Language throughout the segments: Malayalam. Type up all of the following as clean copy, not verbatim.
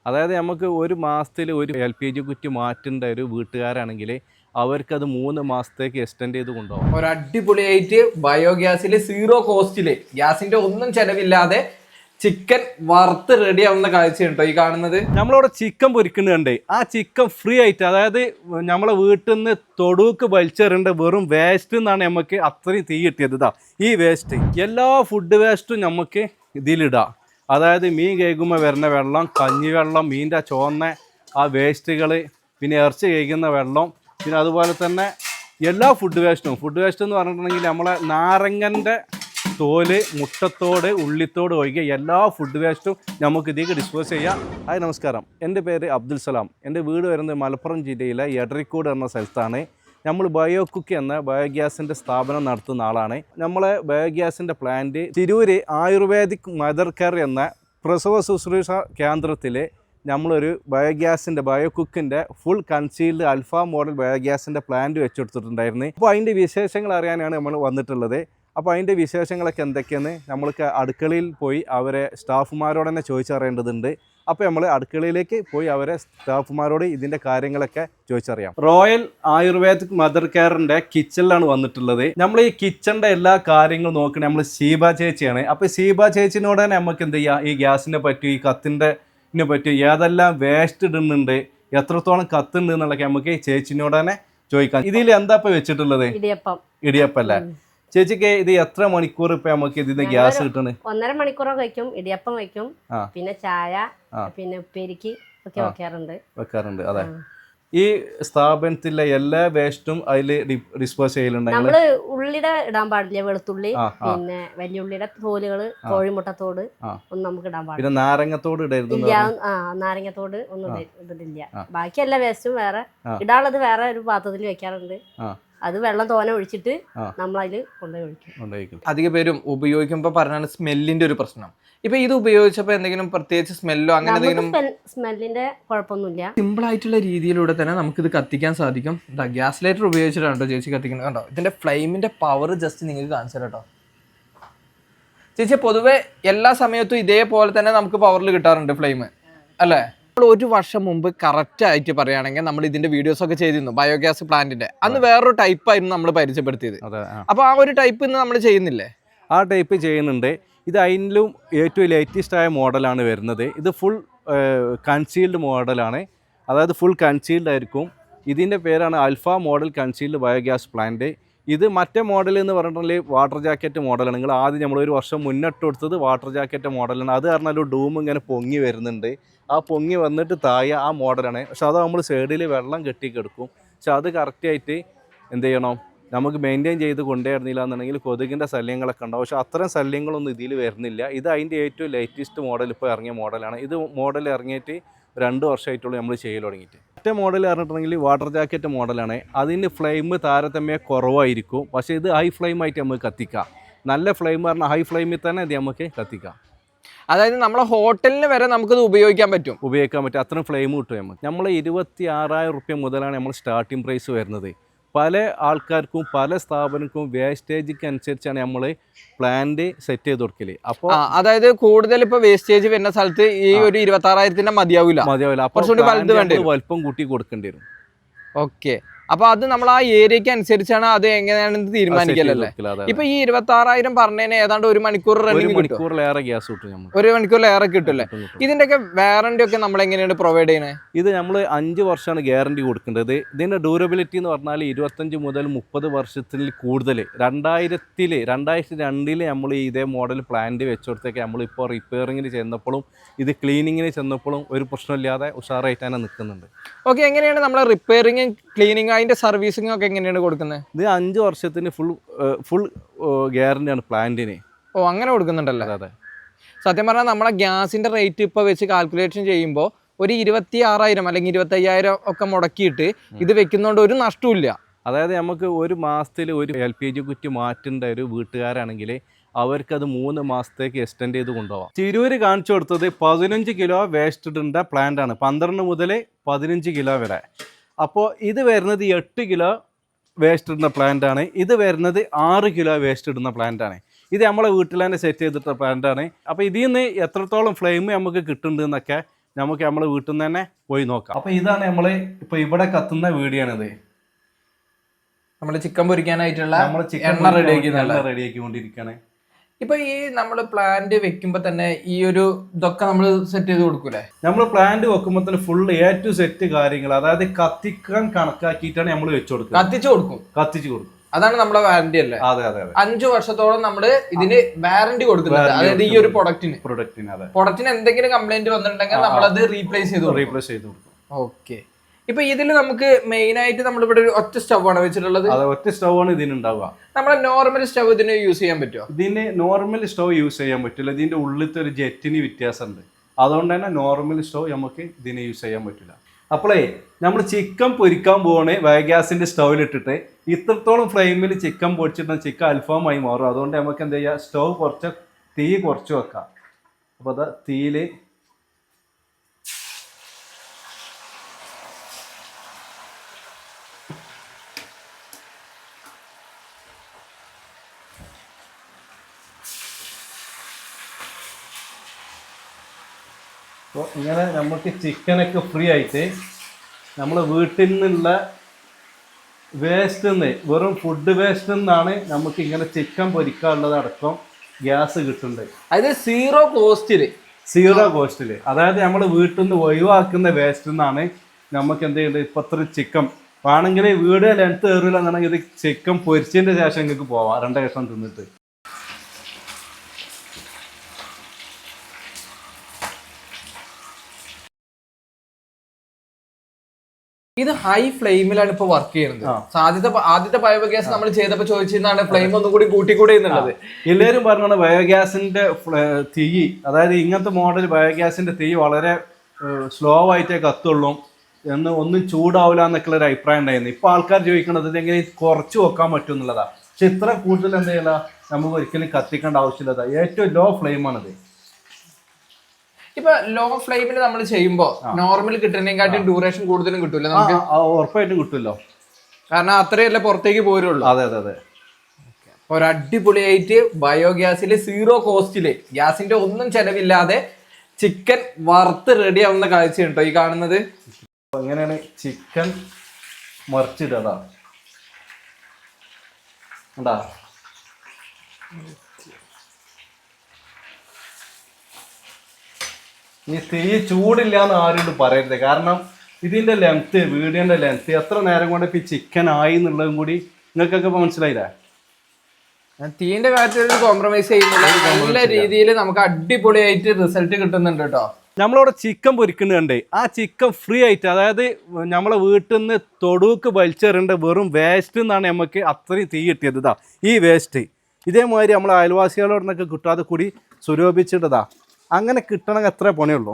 അതായത് നമുക്ക് ഒരു മാസത്തിൽ ഒരു LPG കുറ്റി മാറ്റേണ്ട ഒരു വീട്ടുകാരാണെങ്കിൽ അവർക്കത് 3 മാസത്തേക്ക് എക്സ്റ്റെൻഡ് ചെയ്ത് കൊണ്ടുപോകും. ഒരു അടിപൊളിയായിട്ട് ബയോഗ്യാസിൽ സീറോ കോസ്റ്റിൽ ഗ്യാസിന്റെ ഒന്നും ചെലവില്ലാതെ ചിക്കൻ വറുത്ത് റെഡി ആവുന്ന കാഴ്ചയുണ്ടോ ഈ കാണുന്നത്. നമ്മളവിടെ ചിക്കൻ പൊരിക്കുന്നുണ്ട്. ആ ചിക്കൻ ഫ്രീ ആയിട്ട്, അതായത് നമ്മളെ വീട്ടിൽ നിന്ന് തൊടുക്ക് വലിച്ചെറിയേണ്ട വെറും വേസ്റ്റ് എന്നാണ് നമുക്ക് അത്രയും തീ കിട്ടിയത്. ഇതാ ഈ വേസ്റ്റ്, എല്ലാ ഫുഡ് വേസ്റ്റും നമുക്ക് ഇതിലിടാം. അതായത് മീൻ കേൾക്കുമ്പോൾ വരുന്ന വെള്ളം, കഞ്ഞിവെള്ളം, മീൻ്റെ ചോന്ന ആ വേസ്റ്റുകൾ, പിന്നെ ഇറച്ചി കഴിക്കുന്ന വെള്ളം, പിന്നെ അതുപോലെ തന്നെ എല്ലാ ഫുഡ് വേസ്റ്റ് എന്ന് പറഞ്ഞിട്ടുണ്ടെങ്കിൽ നമ്മളെ നാരങ്ങൻ്റെ തോല്, മുട്ടത്തോട്, ഉള്ളിത്തോട് ഒഴികെ എല്ലാ ഫുഡ് വേസ്റ്റും നമുക്ക് ഇതിലേക്ക് ഡിസ്പോസ് ചെയ്യാം. ഹായ് നമസ്കാരം, എൻ്റെ പേര് അബ്ദുൽ സലാം. എൻ്റെ വീട് വരുന്നത് മലപ്പുറം ജില്ലയിലെ എടരിക്കോട് എന്ന സ്ഥലത്താണ്. നമ്മൾ ബയോകുക്ക് എന്ന ബയോഗ്യാസിൻ്റെ സ്ഥാപനം നടത്തുന്ന ആളാണ്. നമ്മളെ ബയോഗ്യാസിൻ്റെ plant Tirur ayurvedic mother care എന്ന പ്രസവ ശുശ്രൂഷ കേന്ദ്രത്തിൽ നമ്മളൊരു ബയോകുക്കിൻ്റെ ഫുൾ കൺസീൽഡ് അൽഫ മോഡൽ ബയോഗ്യാസിൻ്റെ പ്ലാന്റ് വെച്ചെടുത്തിട്ടുണ്ടായിരുന്നു. അപ്പോൾ അതിൻ്റെ വിശേഷങ്ങൾ അറിയാനാണ് നമ്മൾ വന്നിട്ടുള്ളത്. അപ്പോൾ അതിൻ്റെ വിശേഷങ്ങളൊക്കെ എന്തൊക്കെയെന്ന് നമ്മൾക്ക് അടുക്കളയിൽ പോയി അവരെ സ്റ്റാഫുമാരോട് തന്നെ ചോദിച്ചറിയേണ്ടതുണ്ട്. അപ്പോൾ നമ്മൾ അടുക്കളയിലേക്ക് പോയി അവരെ സ്റ്റാഫുമാരോട് ഇതിൻ്റെ കാര്യങ്ങളൊക്കെ ചോദിച്ചറിയാം. റോയൽ ആയുർവേദിക് മദർ കെയറിൻ്റെ കിച്ചണിലാണ് വന്നിട്ടുള്ളത്. നമ്മൾ ഈ കിച്ചണിൻ്റെ എല്ലാ കാര്യങ്ങളും നോക്കണേ നമ്മൾ ഷീബ ചേച്ചിയാണ്. അപ്പോൾ ഷീബ ചേച്ചിനോട് തന്നെ നമുക്ക് എന്ത് ചെയ്യാം, ഈ ഗ്യാസിനെ പറ്റി, ഈ കത്തിൻ്റെ പറ്റി, ഏതെല്ലാം വേസ്റ്റ് ഇടുന്നുണ്ട്, എത്രത്തോളം കത്തുണ്ട് എന്നുള്ളതൊക്കെ നമുക്ക് ചേച്ചിനോട് തന്നെ ചോദിക്കാം. ഇതിൽ എന്താ ഇപ്പം വെച്ചിട്ടുള്ളത്? ഇടിയപ്പം അല്ലേ ചേച്ചിക്ക്? ഇത് എത്ര മണിക്കൂർ ഇപ്പൊ നമുക്ക് ഇതിന് ഗ്യാസ് കിട്ടണേ? 1.5 മണിക്കൂറൊക്കെ വയ്ക്കും. ഇടിയപ്പം വയ്ക്കും, പിന്നെ ചായ, പിന്നെ ഉപ്പേരിക്ക് ഒക്കെ വെക്കാറുണ്ട്. അതെ. ഈ സ്ഥാപനത്തിലെ എല്ലാ വേസ്റ്റും അതിൽ ഡിസ്പോസ് ചെയ്യലുണ്ട്. നമ്മള് ഉള്ളിയുടെ ഇടാൻ പാടില്ല, വെളുത്തുള്ളി, പിന്നെ വലിയ ഉള്ളിയുടെ തോലുകള്, കോഴിമുട്ടത്തോട് ഒന്നും നമുക്ക് ഇടാൻ പാടില്ല. പിന്നെ നാരങ്ങത്തോട് ഇടരുത്. നാരങ്ങത്തോട് ഒന്നും ഇടില്ല. ബാക്കി എല്ലാ വേസ്റ്റും വേറെ ഇടാനുള്ളത് വേറെ ഒരു പാത്രത്തിൽ വെക്കാറുണ്ട്. അത് വെള്ളം തോനെ ഒഴിച്ചിട്ട് നമ്മളതിൽ കൊണ്ടുപോയി. അധിക പേരും ഉപയോഗിക്കുമ്പോൾ പറഞ്ഞാണ് സ്മെല്ലിന്റെ ഒരു പ്രശ്നം. ഇപ്പൊ ഇത് ഉപയോഗിച്ചപ്പോ എന്തെങ്കിലും പ്രത്യേകിച്ച് സ്മെല്ലോ അങ്ങനെ എന്തെങ്കിലും? സ്മെല്ലിന്റെ കുഴപ്പമൊന്നുമില്ല. സിമ്പിൾ ആയിട്ടുള്ള രീതിയിലൂടെ തന്നെ നമുക്ക് ഇത് കത്തിക്കാൻ സാധിക്കും. ഗ്യാസ് ലൈറ്റർ ഉപയോഗിച്ചിട്ടാണ് ചേച്ചി കത്തിക്കുന്നത്. കണ്ടോ, ഇതിന്റെ ഫ്ലെയിമിന്റെ പവർ ജസ്റ്റ് നിങ്ങൾക്ക് കാണിച്ചു തരാം കേട്ടോ. ചേച്ചി പൊതുവെ എല്ലാ സമയത്തും ഇതേപോലെ തന്നെ നമുക്ക് പവറിൽ കിട്ടാറുണ്ട് ഫ്ലെയിം അല്ലേ? ഒരു വർഷം മുമ്പ് കറക്റ്റ് ആയിട്ട് പറയുകയാണെങ്കിൽ നമ്മൾ ഇതിന്റെ വീഡിയോസ് ഒക്കെ ചെയ്തിരുന്നു ബയോഗ്യാസ് പ്ലാന്റിന്റെ. അന്ന് വേറൊരു ടൈപ്പ് ആയിരുന്നു നമ്മൾ പരിചയപ്പെടുത്തിയത്. അപ്പൊ ആ ഒരു ടൈപ്പ് ഇന്ന് നമ്മൾ ചെയ്യുന്നില്ലേ? ആ ടൈപ്പ് ചെയ്യുന്നുണ്ട്. ഇത് അതിലും ഏറ്റവും ലേറ്റസ്റ്റ് ആയ മോഡലാണ് വരുന്നത്. ഇത് ഫുൾ കൺസീൽഡ് മോഡലാണ്, അതായത് ഫുൾ കൺസീൽഡ് ആയിരിക്കും. ഇതിൻ്റെ പേരാണ് അൽഫ മോഡൽ കൺസീൽഡ് ബയോഗ്യാസ് പ്ലാന്റ്. ഇത് മറ്റേ മോഡൽ എന്ന് പറഞ്ഞിട്ടുണ്ടെങ്കിൽ വാട്ടർ ജാക്കറ്റ് മോഡലാണ്. നിങ്ങൾ ആദ്യം നമ്മളൊരു വർഷം മുന്നിട്ട് കൊടുത്തത് വാട്ടർ ജാക്കറ്റ് മോഡലാണ്. അത് കാരണം ഒരു ഡൂം ഇങ്ങനെ പൊങ്ങി വരുന്നുണ്ട്. ആ പൊങ്ങി വന്നിട്ട് താഴെ ആ മോഡലാണ്. പക്ഷെ അത് നമ്മൾ സൈഡിൽ വെള്ളം കെട്ടിക്കെടുക്കും. പക്ഷെ അത് കറക്റ്റായിട്ട് എന്ത് ചെയ്യണം, നമുക്ക് മെയിൻറ്റെയിൻ ചെയ്ത് കൊണ്ടുവരുന്നില്ല എന്നുണ്ടെങ്കിൽ കൊതുകിൻ്റെ ശല്യങ്ങളൊക്കെ ഉണ്ടാവും. പക്ഷേ അത്രയും ശല്യങ്ങളൊന്നും ഇതിൽ വരുന്നില്ല. ഇത് അതിൻ്റെ ഏറ്റവും ലേറ്റസ്റ്റ് മോഡൽ ഇപ്പോൾ ഇറങ്ങിയ മോഡലാണ്. ഇത് മോഡൽ ഇറങ്ങിയിട്ട് 2 വർഷമായിട്ടുള്ളൂ നമ്മൾ ചെയ്യൽ തുടങ്ങിയിട്ട്. മറ്റേ മോഡൽ പറഞ്ഞിട്ടുണ്ടെങ്കിൽ വാട്ടർ ജാക്കറ്റ് മോഡലാണ്. അതിന് ഫ്ലെയിം താരതമ്യം കുറവായിരിക്കും. പക്ഷേ ഇത് ഹൈ ഫ്ലെയിം ആയിട്ട് നമുക്ക് കത്തിക്കാം. നല്ല ഫ്ലെയിം പറഞ്ഞാൽ ഹൈ ഫ്ലെയിമിൽ തന്നെ ഇത് നമുക്ക് കത്തിക്കാം. അതായത് നമ്മളെ ഹോട്ടലിന് വരെ നമുക്കിത് ഉപയോഗിക്കാൻ പറ്റും. അത്രയും ഫ്ലെയിം കിട്ടും. നമ്മൾ 26,000 റുപ്യ മുതലാണ് നമ്മൾ സ്റ്റാർട്ടിംഗ് പ്രൈസ് വരുന്നത്. പല ആൾക്കാർക്കും പല സ്ഥാപനങ്ങൾക്കും വേസ്റ്റേജിക്ക് അനുസരിച്ചാണ് നമ്മൾ പ്ലാന്റ് സെറ്റ് ചെയ്ത് കൊടുക്കല്. അപ്പോൾ അതായത് കൂടുതൽ ഇപ്പോൾ വേസ്റ്റേജ് വരുന്ന സ്ഥലത്ത് ഈ ഒരു 26,000 മതിയാവില്ല. അപ്പോൾ വലുപ്പം കൂട്ടി കൊടുക്കേണ്ടി വരും. ഓക്കെ, അപ്പൊ അത് നമ്മൾ ആ ഏരിയക്ക് അനുസരിച്ചാണ് അത് എങ്ങനെയാണെന്ന് തീരുമാനിക്കലല്ലേ. ഇപ്പൊ ഈ 26,000 പറഞ്ഞതിന് ഏതാണ്ട് 1 മണിക്കൂർ മണിക്കൂറിലേറെ ഗ്യാസ് കിട്ടും. 1 മണിക്കൂറിലേറെ കിട്ടുമല്ലേ? ഇതിന്റെയൊക്കെ വാറന്റി ഒക്കെ നമ്മൾ എങ്ങനെയാണ് പ്രൊവൈഡ് ചെയ്യുന്നത്? ഇത് നമ്മൾ 5 വർഷമാണ് ഗ്യാരണ്ടി കൊടുക്കേണ്ടത്. ഇതിന്റെ ഡ്യൂറബിലിറ്റി എന്ന് പറഞ്ഞാൽ 25 മുതൽ 30 വർഷത്തിൽ കൂടുതൽ. 2002 നമ്മൾ ഇതേ മോഡൽ പ്ലാന്റ് വെച്ചുകൊടുത്തേക്ക് നമ്മളിപ്പോൾ റിപ്പയറിങ്ങിന് ചെന്നപ്പോഴും ഇത് ക്ലീനിങ്ങിന് ചെന്നപ്പോഴും ഒരു പ്രശ്നമില്ലാതെ ഉഷാറായിട്ട് തന്നെ നിൽക്കുന്നുണ്ട്. ഓക്കെ, എങ്ങനെയാണ് നമ്മൾ റിപ്പയറിങ് ക്ലീനിങ് അതിന്റെ സർവീസിംഗ് ഒക്കെ എങ്ങനെയാണ് കൊടുക്കുന്നത്? ഇത് 5 വർഷത്തിന് ഫുൾ ഗ്യാരണ്ടിയാണ് പ്ലാന്റിന്. ഓ, അങ്ങനെ കൊടുക്കുന്നുണ്ടല്ലോ. അതെ, സത്യം പറഞ്ഞാൽ നമ്മളെ ഗ്യാസിന്റെ റേറ്റ് ഇപ്പൊ വെച്ച് കാൽക്കുലേഷൻ ചെയ്യുമ്പോൾ ഒരു 26,000 അല്ലെങ്കിൽ 25,000 ഒക്കെ മുടക്കിയിട്ട് ഇത് വെക്കുന്നതുകൊണ്ട് ഒരു നഷ്ടമില്ല. അതായത് നമുക്ക് ഒരു മാസത്തിൽ ഒരു LPG കുറ്റി മാറ്റേണ്ട ഒരു വീട്ടുകാരാണെങ്കിൽ അവർക്കത് 3 മാസത്തേക്ക് എക്സ്റ്റെൻഡ് ചെയ്ത് കൊണ്ടുപോകാം. തിരൂര് കാണിച്ചു കൊടുത്തത് 15 കിലോ വേസ്റ്റ് ഇടേണ്ട പ്ലാന്റാണ്, 12 മുതൽ 15 കിലോ വരെ. അപ്പോൾ ഇത് വരുന്നത് 8 കിലോ വേസ്റ്റ് ഇടുന്ന പ്ലാന്റാണ്. ഇത് വരുന്നത് 6 കിലോ വേസ്റ്റ് ഇടുന്ന പ്ലാന്റാണ്. ഇത് നമ്മളെ വീട്ടിൽ തന്നെ സെറ്റ് ചെയ്തിട്ട പ്ലാന്റാണ്. അപ്പോൾ ഇതിൽ നിന്ന് എത്രത്തോളം ഫ്ലെയിം നമുക്ക് കിട്ടുന്നുണ്ടെന്നൊക്കെ നമുക്ക് നമ്മളെ വീട്ടിൽ നിന്ന് തന്നെ പോയി നോക്കാം. അപ്പോൾ ഇതാണ് നമ്മൾ ഇപ്പോൾ ഇവിടെ കത്തുന്ന വീഡിയോയാണിത്. നമ്മൾ ചിക്കൻ പൊരിക്കാനായിട്ടുള്ള എണ്ണ റെഡിയാക്കിക്കൊണ്ടിരിക്കുകയാണ്. ഇപ്പൊ ഈ നമ്മൾ പ്ലാന്റ് വെക്കുമ്പോ തന്നെ ഈ ഒരു ഇതൊക്കെ നമ്മൾ സെറ്റ് ചെയ്ത് കൊടുക്കൂലേ? നമ്മൾ പ്ലാന്റ് വെക്കുമ്പോൾ തന്നെ ഫുൾ A to Z കാര്യങ്ങൾ, അതായത് കത്തിക്കാൻ കണക്കാക്കിയിട്ടാണ് നമ്മൾ വെച്ചു കൊടുക്കുക. കത്തിച്ചു കൊടുക്കും. അതാണ് നമ്മുടെ വാറന്റി അല്ലേ? അതെ അതെ അതെ. 5 വർഷത്തോളം നമ്മള് ഇതിന് വാറന്റി കൊടുക്കുന്നുണ്ട്. അതായത് ഈ ഒരു പ്രൊഡക്റ്റിന് എന്തെങ്കിലും കംപ്ലൈന്റ് വന്നിട്ടുണ്ടെങ്കിൽ നമ്മളത് റീപ്ലേസ് ചെയ്ത് കൊടുക്കും. ഓക്കെ. ഇപ്പൊ ഇതിൽ നമുക്ക് മെയിൻ ആയിട്ട് നമ്മളിവിടെ ഒരു ഒറ്റ സ്റ്റവ് ആണ് വെച്ചിട്ടുള്ളത്. ഒറ്റ സ്റ്റവ് ആണ് ഇതിനുണ്ടാവുക. നമ്മളെ നോർമൽ സ്റ്റവ് ഇതിന് യൂസ് ചെയ്യാൻ പറ്റുമോ? ഇതിന് നോർമൽ സ്റ്റവ് യൂസ് ചെയ്യാൻ പറ്റില്ല. ഇതിന്റെ ഉള്ളിലത്തെ ഒരു ജെറ്റിന് വ്യത്യാസമുണ്ട്. അതുകൊണ്ട് തന്നെ നോർമൽ സ്റ്റവ് നമുക്ക് ഇതിന് യൂസ് ചെയ്യാൻ പറ്റില്ല. അപ്പോളേ നമ്മൾ ചിക്കൻ പൊരിക്കാൻ പോവാണ് ബയോഗ്യാസിന്റെ സ്റ്റൗവിലിട്ടിട്ട്. ഇത്രത്തോളം ഫ്ലെയിമിൽ ചിക്കൻ പൊരിച്ചിട്ട് ചിക്കൻ അൽഫാമായി മാറും. അതുകൊണ്ട് നമുക്ക് എന്ത് ചെയ്യാം, സ്റ്റവ് തീ കുറച്ച് വെക്കാം. അപ്പോൾ അത് തീയിൽ അപ്പോൾ ഇങ്ങനെ നമുക്ക് ചിക്കനൊക്കെ ഫ്രീ ആയിട്ട് നമ്മൾ വീട്ടിൽ നിന്നുള്ള വേസ്റ്റ് നിന്ന്, വെറും ഫുഡ് വേസ്റ്റ് നിന്നാണ് നമുക്ക് ഇങ്ങനെ ചിക്കൻ പൊരിക്കാനുള്ളത് അടക്കം ഗ്യാസ് കിട്ടുന്നുണ്ട്. അതായത് സീറോ കോസ്റ്റിൽ. അതായത് നമ്മൾ വീട്ടിൽ നിന്ന് ഒഴിവാക്കുന്ന വേസ്റ്റ് നിന്നാണ് നമുക്ക് എന്ത് ചെയ്യുന്നത്. ഇപ്പം അത്ര ചിക്കൻ വേണമെങ്കിൽ വീട് ലെങ്ത്ത് കയറില്ല എന്നാണെങ്കിൽ ഇത് ചിക്കൻ പൊരിച്ചതിൻ്റെ ശേഷം നിങ്ങൾക്ക് പോവാം 2 കഷ്ണം തിന്നിട്ട്. ഇത് ഹൈ ഫ്ലെയിമിലാണ് ഇപ്പൊ വർക്ക് ചെയ്യുന്നത്. ആദ്യത്തെ ബയോഗ്യാസ് നമ്മൾ ചെയ്തപ്പോ ചോദിച്ചിരുന്നാണ് ഫ്ലെയിം ഒന്നും കൂടി കൂട്ടിക്കൂടെ എന്നുള്ളത്. എല്ലാവരും പറഞ്ഞാണ് ബയോഗ്യാസിന്റെ തീ, അതായത് ഇങ്ങനത്തെ മോഡൽ ബയോഗ്യാസിന്റെ തീ വളരെ സ്ലോ ആയിട്ടേ കത്തുള്ളൂ എന്ന്, ഒന്നും ചൂടാവില്ല എന്നൊക്കെയുള്ള ഒരു അഭിപ്രായം ഉണ്ടായിരുന്നു. ഇപ്പൊ ആൾക്കാർ ചോദിക്കുന്നത് ഇതെങ്ങനെ കുറച്ച് വെക്കാൻ പറ്റും എന്നുള്ളതാണ്. പക്ഷെ ഇത്ര കൂടുതൽ എന്ത് ചെയ്യില്ല, നമുക്ക് ഒരിക്കലും കത്തിക്കേണ്ട ആവശ്യമില്ല. ഏറ്റവും ലോ ഫ്ലെയിമാണിത്. ഇപ്പൊ ലോ ഫ്ലെയിമിൽ നമ്മൾ ചെയ്യുമ്പോ നോർമൽ കിട്ടുന്നതിനെക്കാട്ടും ഡ്യൂറേഷൻ കൂടുതലും കിട്ടൂല നമുക്ക്? ഉറപ്പായിട്ടും കിട്ടുമല്ലോ, കാരണം അത്രയല്ലേ പുറത്തേക്ക് പോരുള്ളൂ. അതെ അതെ അതെ. ഒരു അടിപൊളിയായിട്ട് ബയോഗ്യാസിൽ സീറോ കോസ്റ്റില് ഗ്യാസിന്റെ ഒന്നും ചെലവില്ലാതെ ചിക്കൻ വറുത്ത് റെഡി ആവുന്ന കാഴ്ച ഉണ്ടോ ഈ കാണുന്നത്? എങ്ങനെയാണ് ചിക്കൻ മറിച്ചിടാ ഉണ്ടാ. ഈ തീ ചൂടില്ല എന്ന് ആരോട് പറയരുത്. കാരണം ഇതിന്റെ ലെങ്ത്ത്, വീഡിയോന്റെ ലെങ്ത്ത് എത്ര നേരം കൊണ്ട് ഇപ്പൊ ചിക്കൻ ആയി എന്നുള്ളതും കൂടി നിങ്ങൾക്കൊക്കെ മനസ്സിലായില്ലേ? തീന്റെ കാര്യത്തിൽ കോംപ്രമൈസ് ചെയ്യുന്നില്ല. നല്ല രീതിയിൽ നമുക്ക് അടിപൊളിയായിട്ട് റിസൾട്ട് കിട്ടുന്നുണ്ട് കേട്ടോ. നമ്മളവിടെ ചിക്കൻ പൊരിക്കുന്നുണ്ട്. ആ ചിക്കൻ ഫ്രീ ആയിട്ട്, അതായത് നമ്മളെ വീട്ടിൽ നിന്ന് തൊടുക്ക് വലിച്ചെറിയേണ്ട വെറും വേസ്റ്റ് നിന്നാണ് നമുക്ക് അത്രയും തീ കിട്ടിയത്. ഇതാ ഈ വേസ്റ്റ് ഇതേമാതിരി നമ്മളെ അയൽവാസികളോട് നിന്നൊക്കെ കിട്ടാതെ കൂടി സ്വരൂപിച്ചിട്ടതാ. അങ്ങനെ കിട്ടണമെങ്കിൽ എത്ര പണിയുള്ളൂ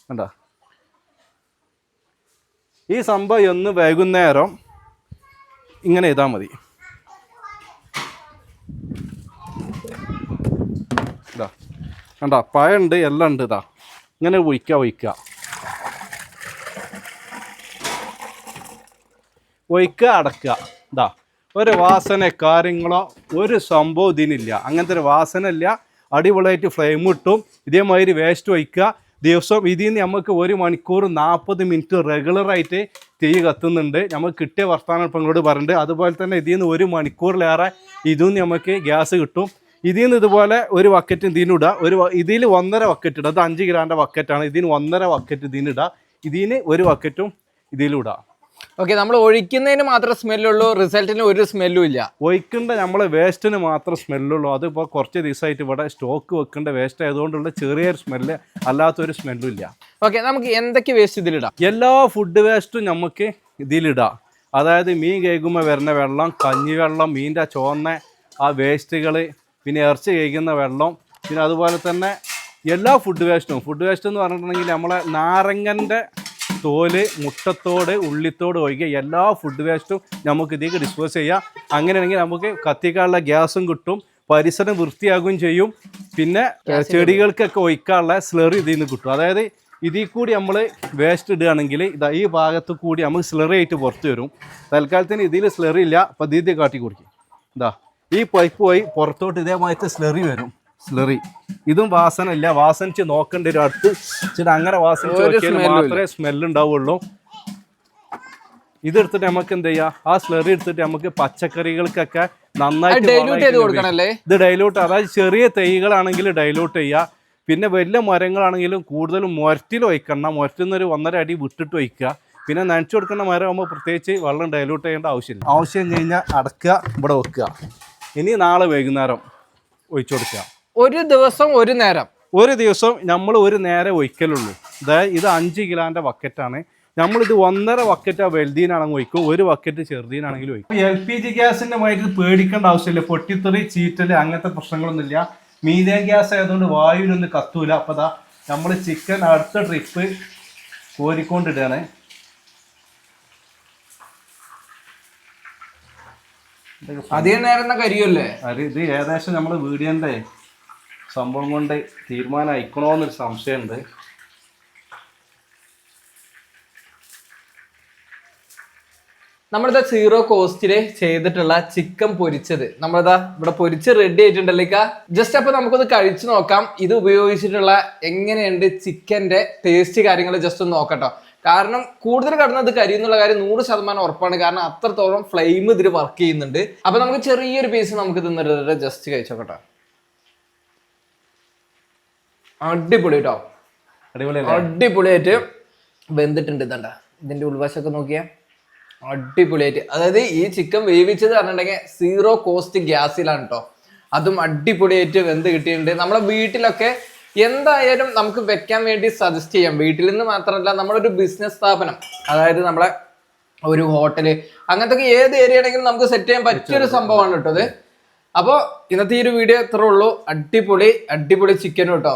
കണ്ടോ. ഈ സംഭവം ഒന്ന് വൈകുന്നേരം ഇങ്ങനെ ചെയ്താൽ മതി. ഇതാ കണ്ടോ, പഴമുണ്ട്, എല്ലാം ഉണ്ട്. ഇതാ ഇങ്ങനെ ഒഴിക്കുക അടക്കുക. ഇതാ ഒരു വാസന കാര്യങ്ങളോ ഒരു സംഭവം ഇതിനില്ല. അങ്ങനത്തെ ഒരു വാസന ഇല്ല. അടിപൊളിയായിട്ട് ഫ്ലെയിം കിട്ടും. ഇതേമാതിരി വേസ്റ്റ് ഒഴിക്കുക. ദിവസം ഇതിൽ നിന്ന് നമുക്ക് 1 മണിക്കൂർ 40 മിനിറ്റ് റെഗുലറായിട്ട് തീ കത്തുന്നുണ്ട്. നമുക്ക് കിട്ടിയ വർത്തമാനം ഇപ്പം ഇങ്ങോട്ട് പറഞ്ഞിട്ട്. അതുപോലെ തന്നെ ഇതിൽ നിന്ന് 1 മണിക്കൂറിലേറെ ഇതിൽ നിന്ന് നമുക്ക് ഗ്യാസ് കിട്ടും. ഇതിൽ നിന്ന് ഇതുപോലെ ഒരു ബക്കറ്റ് ഇതിനിടുക. ഇതിൽ 1.5 ബക്കറ്റ് ഇടുക. അത് 5 ഗ്രാമിൻ്റെ ബക്കറ്റാണ്. ഇതിന് 1.5 ബക്കറ്റ് ഇതിനിടുക. ഇതിന് 1 ബക്കറ്റും ഇതിലിടുക. ഓക്കെ, നമ്മൾ ഒഴിക്കുന്നതിന് മാത്രമേ സ്മെല്ലുള്ളൂ, റിസൾട്ടിന് ഒരു സ്മെല്ലും ഇല്ല. ഒഴിക്കേണ്ട നമ്മളെ വേസ്റ്റിന് മാത്രം സ്മെല്ലുള്ളൂ. അതിപ്പോൾ കുറച്ച് ദിവസമായിട്ട് ഇവിടെ സ്റ്റോക്ക് വെക്കേണ്ട വേസ്റ്റ് ആയതുകൊണ്ടുള്ള ചെറിയൊരു സ്മെല്ല്, അല്ലാത്തൊരു സ്മെല്ലും ഇല്ല. ഓക്കെ, നമുക്ക് എന്തൊക്കെ വേസ്റ്റ് ഇതിലിടാം? എല്ലാ ഫുഡ് വേസ്റ്റും നമുക്ക് ഇതിലിടാം. അതായത് മീൻ കേൾക്കുമ്പോൾ വരുന്ന വെള്ളം, കഞ്ഞിവെള്ളം, മീൻ്റെ ചുവന്ന ആ വേസ്റ്റുകൾ, പിന്നെ ഇറച്ചി കഴിക്കുന്ന വെള്ളം, പിന്നെ അതുപോലെ തന്നെ എല്ലാ ഫുഡ് വേസ്റ്റ് എന്ന് പറഞ്ഞിട്ടുണ്ടെങ്കിൽ നമ്മളെ നാരങ്ങൻ്റെ തോല്, മുട്ടത്തോട്, ഉള്ളിത്തോട് ഒഴികെ എല്ലാ ഫുഡ് വേസ്റ്റും നമുക്ക് ഇതിലേക്ക് ഡിസ്പോസ് ചെയ്യാം. അങ്ങനെയാണെങ്കിൽ നമുക്ക് കത്തിക്കാനുള്ള ഗ്യാസും കിട്ടും, പരിസരം വൃത്തിയാകുകയും ചെയ്യും. പിന്നെ ചെടികൾക്കൊക്കെ ഒഴിക്കാനുള്ള സ്ലറി ഇതിൽ നിന്ന് കിട്ടും. അതായത് ഇതിൽ കൂടി നമ്മൾ വേസ്റ്റ് ഇടുകയാണെങ്കിൽ ഇതാ ഈ ഭാഗത്ത് കൂടി നമുക്ക് സ്ലറി ആയിട്ട് പുറത്ത് വരും. തൽക്കാലത്തിന് ഇതിൽ സ്ലറി ഇല്ല. അപ്പോൾ ഇതിൽ കാട്ടി കുടിക്കും. ഇതാ ഈ പൈപ്പ് പോയി പുറത്തോട്ട് ഇതേമാതിരി സ്ലറി വരും. സ്ലറി. ഇതും വാസന ഇല്ല, വാസനിച്ച് നോക്കേണ്ടി വരും അടുത്ത് ഇച്ചിരി അങ്ങനെ വാസനിച്ച് നോക്കിയാൽ മാത്രമേ സ്മെല്ല് ഉണ്ടാവുള്ളൂ. ഇതെടുത്തിട്ട് നമുക്ക് എന്ത് ചെയ്യാം, ആ സ്ലറി എടുത്തിട്ട് നമുക്ക് പച്ചക്കറികൾക്കൊക്കെ നന്നായിട്ട് ഇത് ഡൈലൂട്ട്, അതായത് ചെറിയ തൈകളാണെങ്കിൽ ഡൈലൂട്ട് ചെയ്യുക. പിന്നെ വലിയ മരങ്ങളാണെങ്കിലും കൂടുതലും മുരറ്റിൽ ഒഴിക്കണം, മുരറ്റിൽ നിന്നൊരു 1.5 അടി വിട്ടിട്ട് ഒഴിക്കുക. പിന്നെ നനച്ചു കൊടുക്കുന്ന മരം ആകുമ്പോൾ പ്രത്യേകിച്ച് വെള്ളം ഡൈലൂട്ട് ചെയ്യേണ്ട ആവശ്യമില്ല. ആവശ്യം കഴിഞ്ഞാൽ അടക്കുക, ഇവിടെ വെക്കുക. ഇനി നാളെ വൈകുന്നേരം ഒഴിച്ചു കൊടുക്കുക. ഒരു ദിവസം ഒരു നേരം, ഒരു ദിവസം നമ്മൾ ഒരു നേരം ഒഴിക്കലുള്ളൂ. അതായത് ഇത് 5 കിലോൻ്റെ ബക്കറ്റാണ്. നമ്മളിത് 1.5 ബക്കറ്റ് വലുതീനാണെങ്കിൽ ഒഴിക്കും, 1 ബക്കറ്റ് ചെറുതീനാണെങ്കിലും ഒഴിക്കും. LPG ഗ്യാസിൻ്റെ മാതിരി പേടിക്കേണ്ട ആവശ്യമില്ല, പൊട്ടിത്തെറി ചീറ്റല് അങ്ങനത്തെ പ്രശ്നങ്ങളൊന്നുമില്ല. മീഥേൻ ഗ്യാസ് ആയതുകൊണ്ട് വായുവിനൊന്നും കത്തൂല. അപ്പോൾ ദാ നമ്മൾ ചിക്കൻ അടുത്ത ട്രിപ്പ് കോരിക്കൊണ്ടിടുകയാണ്. അധികം നേരം കരിയല്ലേ ഇത് ഏകദേശം നമ്മൾ വീഡിയോൻ്റെ സംഭവം കൊണ്ട് തീരുമാനം അയക്കണോന്നൊരു സംശയമുണ്ട്. നമ്മളിതാ 0 കോസ്റ്റില് ചെയ്തിട്ടുള്ള ചിക്കൻ പൊരിച്ചത് നമ്മളിതാ ഇവിടെ പൊരിച്ച് റെഡി ആയിട്ടുണ്ടല്ലേക്കാ. ജസ്റ്റ് അപ്പൊ നമുക്കൊന്ന് കഴിച്ചു നോക്കാം. ഇത് ഉപയോഗിച്ചിട്ടുള്ള എങ്ങനെയുണ്ട് ചിക്കന്റെ ടേസ്റ്റ് കാര്യങ്ങൾ ജസ്റ്റ് ഒന്ന് നോക്കട്ടോ. കാരണം കൂടുതൽ കടന്നത് കരിയെന്നുള്ള കാര്യം 100% ഉറപ്പാണ്. കാരണം അത്രത്തോളം ഫ്ലെയിം ഇതിൽ വർക്ക് ചെയ്യുന്നുണ്ട്. അപ്പൊ നമുക്ക് ചെറിയൊരു പീസ് നമുക്ക് തിന്നിട്ട് ജസ്റ്റ് കഴിച്ചോക്കട്ടോ. അടിപൊളി കേട്ടോ, അടിപൊളിയായിട്ട് വെന്തിട്ടുണ്ട്. ഇതണ്ട ഇതിന്റെ ഉൾവശമൊക്കെ നോക്കിയാ അടിപൊളിയായിട്ട്. അതായത് ഈ ചിക്കൻ വേവിച്ചത് പറഞ്ഞിട്ടുണ്ടെങ്കിൽ 0 കോസ്റ്റ് ഗ്യാസിലാണ് കേട്ടോ. അതും അടിപൊളിയായിട്ട് വെന്ത് കിട്ടിയിട്ടുണ്ട്. നമ്മളെ വീട്ടിലൊക്കെ എന്തായാലും നമുക്ക് വെക്കാൻ വേണ്ടി സജസ്റ്റ് ചെയ്യാം. വീട്ടിൽ നിന്ന് മാത്രമല്ല, നമ്മളൊരു ബിസിനസ് സ്ഥാപനം, അതായത് നമ്മളെ ഒരു ഹോട്ടല്, അങ്ങനത്തെ ഏത് ഏരിയ ആണെങ്കിലും നമുക്ക് സെറ്റ് ചെയ്യാൻ പറ്റിയൊരു സംഭവമാണ് കേട്ടോ അത്. അപ്പോൾ ഇന്നത്തെ ഈ ഒരു വീഡിയോ ഇത്രേ ഉള്ളൂ. അടിപൊളി ചിക്കനും കേട്ടോ.